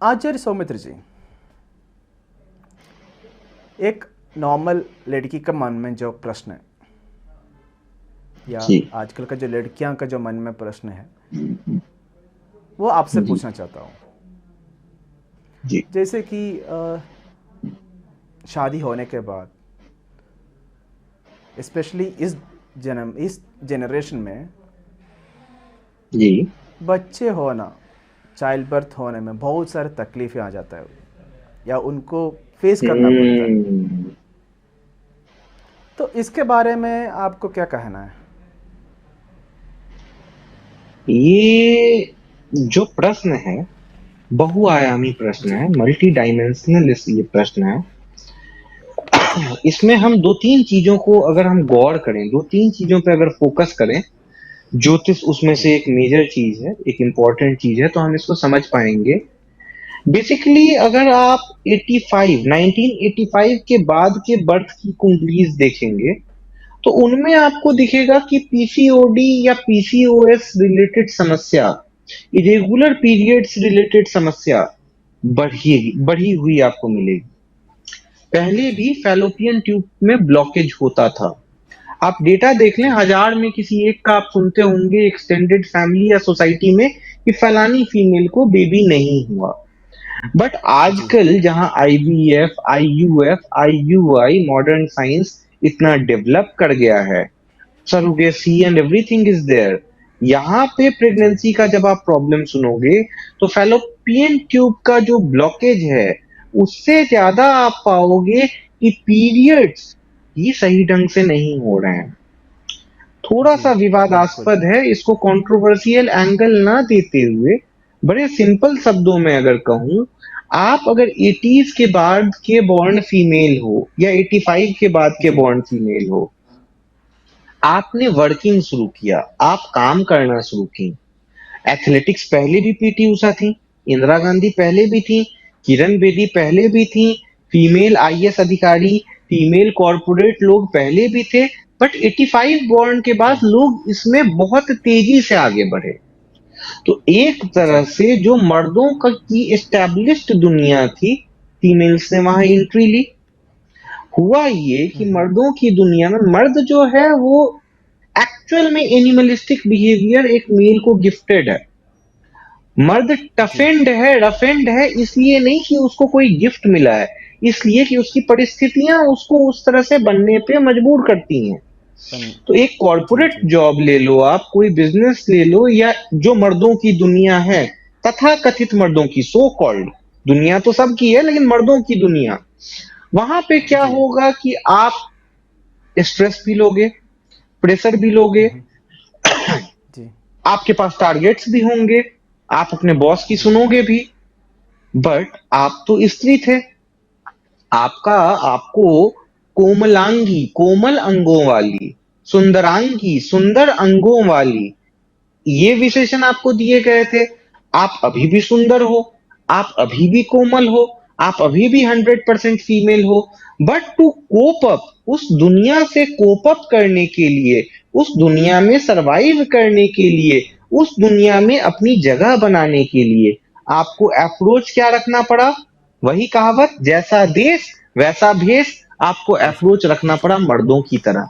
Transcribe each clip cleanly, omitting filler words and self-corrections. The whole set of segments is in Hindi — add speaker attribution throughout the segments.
Speaker 1: आचार्य सौमित्र जी, एक नॉर्मल लड़की का मन में जो प्रश्न है, या
Speaker 2: जी।
Speaker 1: आजकल का जो लड़कियां का जो मन में प्रश्न है, वो आपसे
Speaker 2: जी।
Speaker 1: पूछना चाहता हूँ।
Speaker 2: जी।
Speaker 1: जैसे कि शादी होने के बाद, स्पेशली इस जनरेशन में
Speaker 2: जी।
Speaker 1: बच्चे होना, चाइल्ड बर्थ होने में बहुत सारे तकलीफें आ जाता है, या उनको फेस करना पड़ता है।
Speaker 2: हम्म,
Speaker 1: तो इसके बारे में आपको क्या कहना है?
Speaker 2: ये जो प्रश्न है बहुआयामी प्रश्न
Speaker 1: जी
Speaker 2: है, मल्टी डायमेंशनल ये प्रश्न है। इसमें हम दो तीन चीजों को अगर हम गौर करें, दो तीन चीजों पे अगर फोकस करें, ज्योतिष उसमें
Speaker 1: जी
Speaker 2: से एक मेजर चीज है, एक इम्पोर्टेंट चीज है, तो हम इसको समझ पाएंगे। बेसिकली अगर आप 1985 के बाद के बर्थ की कुंडलीज देखेंगे, तो उनमें आपको दिखेगा कि पीसीओडी या पीसीओएस रिलेटेड समस्या, इरेगुलर पीरियड्स रिलेटेड समस्या बढ़ी बढ़ी हुई आपको मिलेगी। पहले
Speaker 1: जी
Speaker 2: भी फैलोपियन ट्यूब में ब्लॉकेज होता था। आप डेटा देख लें,
Speaker 1: जी
Speaker 2: हजार में किसी एक का आप सुनते होंगे एक्सटेंडेड फैमिली या सोसाइटी में कि फलानी फीमेल को बेबी नहीं हुआ। बट
Speaker 1: जी
Speaker 2: आजकल जहां IVF, IUF, IUI, modern science इतना डेवलप कर गया है, surrogacy and everything is there, यहाँ पे
Speaker 1: जी
Speaker 2: प्रेगनेंसी का जब आप प्रॉब्लम सुनोगे, तो फैलोपियन ट्यूब का जो ब्लॉकेज है, उससे ज्यादा आप पाओगे कि पीरियड्स ही सही ढंग से नहीं हो रहे हैं। थोड़ा
Speaker 1: जी
Speaker 2: सा
Speaker 1: बिल्कुल।
Speaker 2: विवादास्पद है, इसको कंट्रोवर्शियल एंगल ना देते हुए बड़े सिंपल शब्दों में अगर कहूं, आप अगर 80s के बाद के बॉर्न फीमेल हो या 85 के बाद के
Speaker 1: जी
Speaker 2: बॉर्न फीमेल हो, आपने वर्किंग शुरू किया, आप काम करना शुरू की। एथलेटिक्स पहले भी पीटी उषा थी, इंदिरा गांधी पहले भी थी, किरण बेदी पहले भी थी, फीमेल आईएएस अधिकारी, फीमेल कॉर्पोरेट लोग पहले भी थे। बट 85 बॉर्न के बाद
Speaker 1: जी
Speaker 2: लोग इसमें बहुत तेजी से आगे बढ़े। तो एक तरह
Speaker 1: जी
Speaker 2: से जो मर्दों का की एस्टेब्लिश्ड दुनिया थी, फीमेल्स ने वहां एंट्री ली। हुआ ये कि मर्दों की दुनिया में मर्द जो है वो एक्चुअल में एनिमलिस्टिक बिहेवियर एक मेल को गिफ्टेड है। मर्द
Speaker 1: जी
Speaker 2: टफेंड है, रफेंड है, इसलिए नहीं कि उसको कोई गिफ्ट मिला है, इसलिए कि उसकी परिस्थितियां उसको उस तरह से बनने पे मजबूर करती हैं।
Speaker 1: पन
Speaker 2: तो एक
Speaker 1: जी
Speaker 2: कॉर्पोरेट
Speaker 1: जी
Speaker 2: जॉब ले लो, आप कोई बिजनेस ले लो, या जो मर्दों की दुनिया है, तथा कथित मर्दों की, सो कॉल्ड दुनिया तो सबकी है, लेकिन मर्दों की दुनिया, वहां पे क्या
Speaker 1: जी
Speaker 2: होगा कि आप स्ट्रेस भी लोगे, प्रेशर भी लोगे,
Speaker 1: जी
Speaker 2: आपके पास टारगेट्स भी होंगे, आप अपने बॉस की
Speaker 1: जी
Speaker 2: सुनोगे भी। बट आप तो स्त्री थे, आपका आपको कोमलांगी, कोमल अंगों वाली, सुंदरांगी, सुंदर अंगों वाली, ये विशेषण आपको दिए गए थे। आप अभी भी सुंदर हो, आप अभी भी कोमल हो, आप अभी भी 100% फीमेल हो। बट टू कोप अप, उस दुनिया से कोप अप करने के लिए, उस दुनिया में सरवाइव करने के लिए, उस दुनिया में अपनी जगह बनाने के लिए, आपको अप्रोच क्या रखना पड़ा? वही कहावत, जैसा देश वैसा भेष, आपको
Speaker 1: बेस
Speaker 2: अप्रोच रखना
Speaker 1: जी
Speaker 2: पड़ा मर्दों की तरह।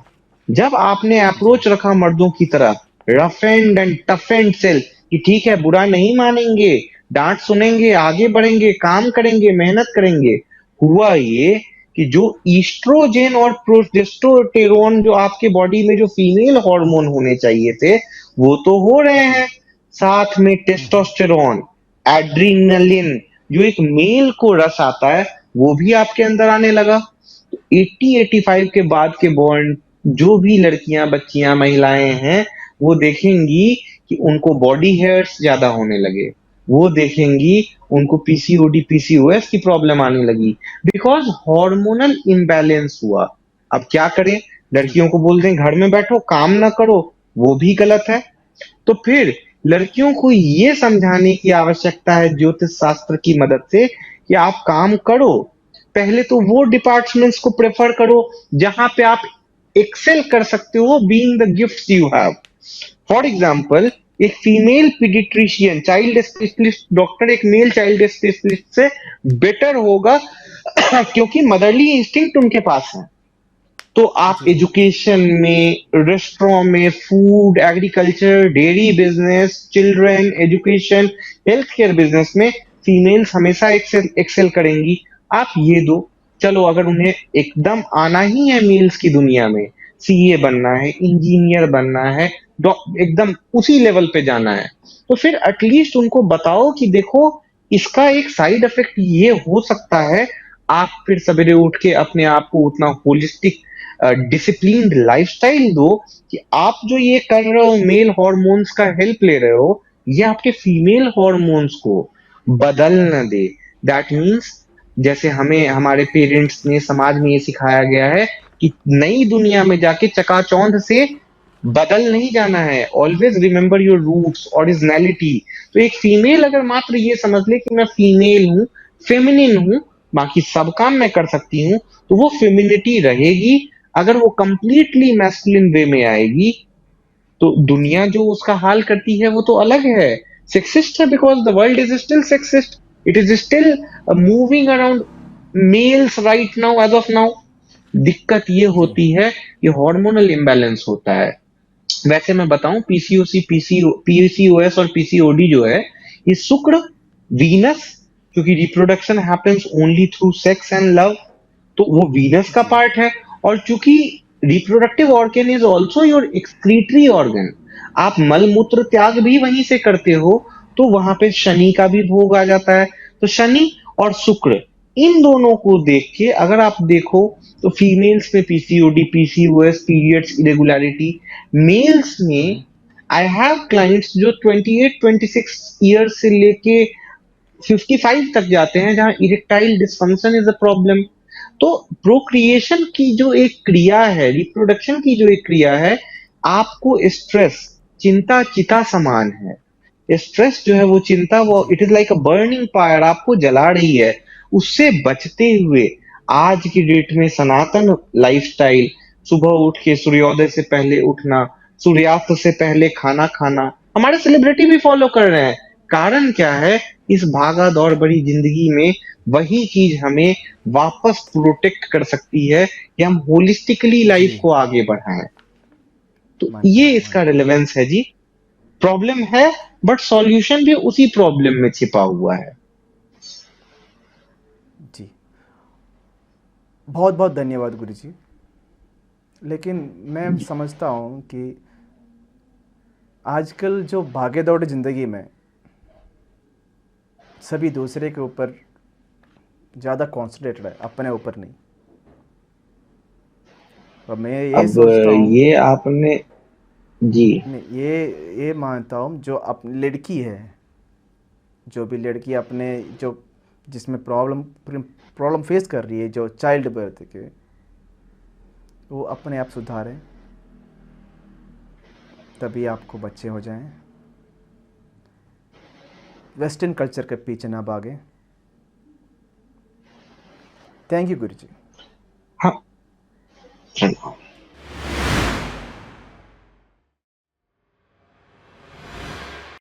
Speaker 2: जब आपने
Speaker 1: जी
Speaker 2: अप्रोच रखा मर्दों की तरह, rough and tough and sell, कि ठीक है, बुरा नहीं मानेंगे, डांट सुनेंगे, आगे बढ़ेंगे, काम करेंगे, मेहनत करेंगे। हुआ ये कि जो ईस्ट्रोजेन और प्रोजेस्टेरोन, जो आपके बॉडी में जो फीमेल हार्मोन होने चाहिए थे, वो तो हो रहे
Speaker 1: जी
Speaker 2: हैं, साथ में टेस्टोस्टेरोन, एड्रीनलिन, जो एक मेल को रस आता है, वो भी आपके अंदर आने लगा। 80-85 के बाद के बॉर्न जो भी लड़कियां, बच्चियां, महिलाएं हैं, वो देखेंगी कि उनको बॉडी हेयर्स ज्यादा होने लगे, वो देखेंगी उनको पीसीओडी, पीसीओएस की प्रॉब्लम आने लगी, बिकॉज हार्मोनल इम्बैलेंस हुआ। अब क्या करें?
Speaker 1: जी
Speaker 2: लड़कियों को बोल दें घर में बैठो, काम ना करो, वो भी गलत है। तो फिर लड़कियों को ये समझाने की आवश्यकता है ज्योतिष शास्त्र की मदद से कि आप काम करो, पहले तो वो डिपार्टमेंट्स को प्रेफर करो जहां पे आप एक्सेल कर सकते हो, being the gifts you have. For example, एक female paediatrician, child specialist doctor एक मेल चाइल्ड स्पेशलिस्ट से बेटर होगा क्योंकि मदरली इंस्टिंक्ट उनके पास है। तो आप
Speaker 1: जी
Speaker 2: एजुकेशन में, रेस्टोरेंट में, food, agriculture, dairy business, children education, health care business में फीमेल्स हमेशा एक्सेल एक्सेल करेंगी। आप ये दो, चलो अगर उन्हें एकदम आना ही है मेल्स की दुनिया में, सीए बनना है, इंजीनियर बनना है, एकदम उसी लेवल पे जाना है, तो फिर एटलीस्ट उनको बताओ कि देखो इसका एक साइड इफेक्ट ये हो सकता है। आप फिर सवेरे उठ के अपने आप को उतना होलिस्टिक डिसिप्लिन्ड लाइफस्टाइल दो कि आप जो ये कर रहे हो, मेल हॉर्मोन्स का हेल्प ले रहे हो, ये आपके फीमेल हॉर्मोन्स को बदल न दे। दैट मीन्स जैसे हमें हमारे पेरेंट्स ने, समाज में ये सिखाया गया है कि नई दुनिया में जाके चकाचौंध से बदल नहीं जाना है। Always remember your roots, originality. तो एक फीमेल अगर मात्र ये समझ ले कि मैं फीमेल हूँ, फेमिनिन हूँ, बाकी सब काम मैं कर सकती हूँ, तो वो फेमिनिटी रहेगी। अगर वो कंप्लीटली मैस्कुलिन वे में आएगी तो
Speaker 1: जी
Speaker 2: दुनिया जो उसका हाल करती है वो तो अलग है, सेक्सिस्ट है, because the world is still sexist, it is still moving around males right now, as of now. दिक्कत ये
Speaker 1: जी
Speaker 2: होती है, ये हार्मोनल इम्बैलेंस होता है। वैसे मैं बताऊं, पीसीओसी, पीसीओएस और पीसीओडी जो है, ये शुक्र, वीनस, क्योंकि reproduction happens only through sex and love, तो वो वीनस का
Speaker 1: जी
Speaker 2: पार्ट है। और चूंकि reproductive organ is also your excretory organ, आप मल मूत्र त्याग भी वहीं से करते हो, तो वहां पे शनि का भी भोग आ जाता है। तो शनि और शुक्र, इन दोनों को देख के अगर आप देखो तो फीमेल्स में PCOD, PCOS, periods irregularity, males में आई हैव क्लाइंट्स जो 28 26 ईयर्स से लेके 55 तक जाते हैं, जहां erectile dysfunction is a problem. तो प्रोक्रिएशन की जो एक क्रिया है, रिप्रोडक्शन की जो एक क्रिया है, आपको स्ट्रेस, चिंता चिता समान है। स्ट्रेस जो है, वो चिंता, वो
Speaker 1: जी
Speaker 2: it is like a burning fire, आपको जला रही है। उससे बचते हुए आज की डेट में सनातन लाइफस्टाइल, सुबह उठ के सूर्योदय से पहले उठना, सूर्यास्त से पहले खाना खाना, हमारे सेलिब्रिटी भी फॉलो कर रहे हैं। कारण क्या है? इस भागा दौड़ भरी जिंदगी में वही चीज हमें वापस प्रोटेक्ट कर सकती है कि हम होलिस्टिकली लाइफ
Speaker 1: जी
Speaker 2: को आगे बढ़ाएं। तो
Speaker 1: मानता
Speaker 2: ये
Speaker 1: हूँ
Speaker 2: इसका
Speaker 1: मानता हूँ।
Speaker 2: रिलेवेंस है जी। प्रॉब्लम है, बट सॉल्यूशन भी उसी प्रॉब्लम में छिपा हुआ है।
Speaker 1: जी बहुत बहुत धन्यवाद गुरु जी। लेकिन मैं समझता हूँ कि आजकल जो भागे दौड़ ज़िंदगी में सभी दूसरे के ऊपर ज़्यादा कॉन्सेंट्रेटेड है, अपने ऊपर नहीं। और मैं ये
Speaker 2: अब
Speaker 1: सोचता हूँ,
Speaker 2: ये आपने, जी,
Speaker 1: नहीं ये मानता हूँ जो अपनी लड़की है, जो भी लड़की अपने जो जिसमें प्रॉब्लम प्रॉब्लम फेस कर रही है, जो चाइल्ड बर्थ के, वो अपने आप सुधारें, तभी आपको बच्चे हो जाएं। वेस्टर्न कल्चर के पीछे ना भागें। थैंक यू गुरु जी।
Speaker 2: हाँ,